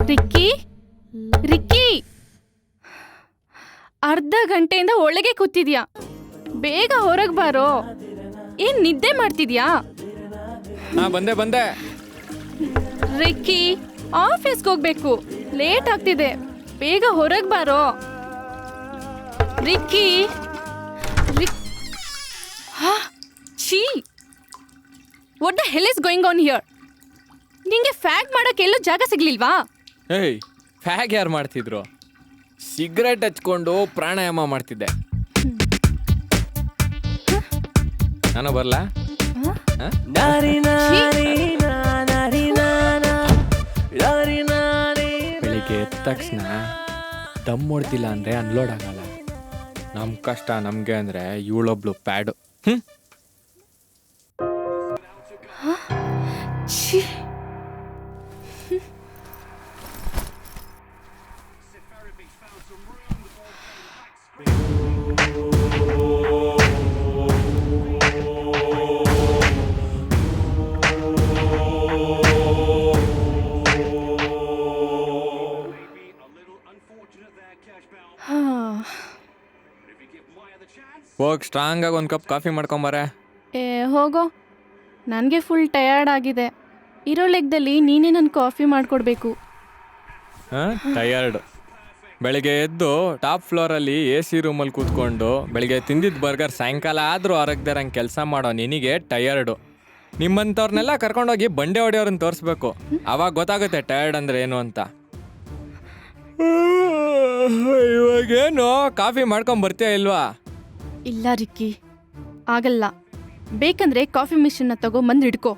Ricky Ricky ಅರ್ಧ ಗಂಟೆಯಿಂದ ಒಳಗೆ ಕೂತಿದ್ಯಾ, ಬೇಗ ಹೊರಗೆ ಬಾರೋ. ಏನ್ ನಿದ್ದೆ ಮಾಡ್ತಿದ್ಯಾ? ಬಂದೆ. ರಿಕ್ಕಿ, ಆಫೀಸ್ಗೆ ಹೋಗ್ಬೇಕು, ಲೇಟ್ ಆಗ್ತಿದೆ, ಬೇಗ ಹೊರಗೆ ಬಾರೋ. ರಿಕ್ಕಿ ಛೀ, what the hell is going on here? ನಿಂಗೆ ಫ್ಯಾಗ್ ಮಾಡಕ್ಕೆ ಎಲ್ಲೂ ಜಾಗ ಸಿಗ್ಲಿಲ್ವಾ? ಏಯ್, ಫ್ಯಾಗ್ ಯಾರು ಮಾಡ್ತಿದ್ರು? ಸಿಗರೇಟ್ ಹಚ್ಕೊಂಡು ಪ್ರಾಣಾಯಾಮ ಮಾಡ್ತಿದ್ದೆ. ನಾನು ಬರ್ಲಾ? ಬೆಳಿಗ್ಗೆ ಎದ್ದ ತಕ್ಷಣ ದಮ್ ಹೊಡ್ತಿಲ್ಲ ಅಂದ್ರೆ ಅನ್ಲೋಡ್ ಆಗಲ್ಲ. ನಮ್ ಕಷ್ಟ ನಮ್ಗೆ ಅಂದ್ರೆ ಇವಳೊಬ್ಳು ಪ್ಯಾಡು. ಛೀ. ಹೋಗಿ ಸ್ಟ್ರಾಂಗ್ ಆಗಿ ಒಂದು ಕಪ್ ಕಾಫಿ ಮಾಡ್ಕೊಂಬಾರೆ. ಹೋಗೋ, ನನಗೆ ಫುಲ್ ಟಯರ್ಡ್ ಆಗಿದೆ. ಇರೋ ಲೆಕ್ಕದಲ್ಲಿ ನೀನೇ ನನ್ನ ಕಾಫಿ ಮಾಡಿಕೊಡ್ಬೇಕು. ಟಯರ್ಡ್? ಬೆಳಿಗ್ಗೆ ಎದ್ದು ಟಾಪ್ ಫ್ಲೋರಲ್ಲಿ AC ರೂಮಲ್ಲಿ ಕೂತ್ಕೊಂಡು ಬೆಳಿಗ್ಗೆ ತಿಂದಿದ್ದ ಬರ್ಗರ್ ಸಾಯಂಕಾಲ ಆದರೂ ಹೊರಗ್ದಿರಂಗೆ ಕೆಲಸ ಮಾಡೋ ನಿನಗೆ ಟಯರ್ಡು. ನಿಮ್ಮಂಥವ್ರನ್ನೆಲ್ಲ ಕರ್ಕೊಂಡೋಗಿ ಬಂಡೆ ಹೊಡೆಯೋರನ್ನ ತೋರಿಸ್ಬೇಕು, ಆವಾಗ ಗೊತ್ತಾಗುತ್ತೆ ಟಯರ್ಡ್ ಅಂದ್ರೆ ಏನು ಅಂತ. ಇವಾಗೇನು ಕಾಫಿ ಮಾಡ್ಕೊಂಬರ್ತೀಯ ಇಲ್ವಾ? ಇಲ್ಲ ರಿಕ್ಕಿ, ಆಗಲ್ಲ. ಬೇಕಂದ್ರೆ ಕಾಫಿ ಮಿಷನ್ನ ತಗೊಂಬಂದು ಹಿಡ್ಕೋ.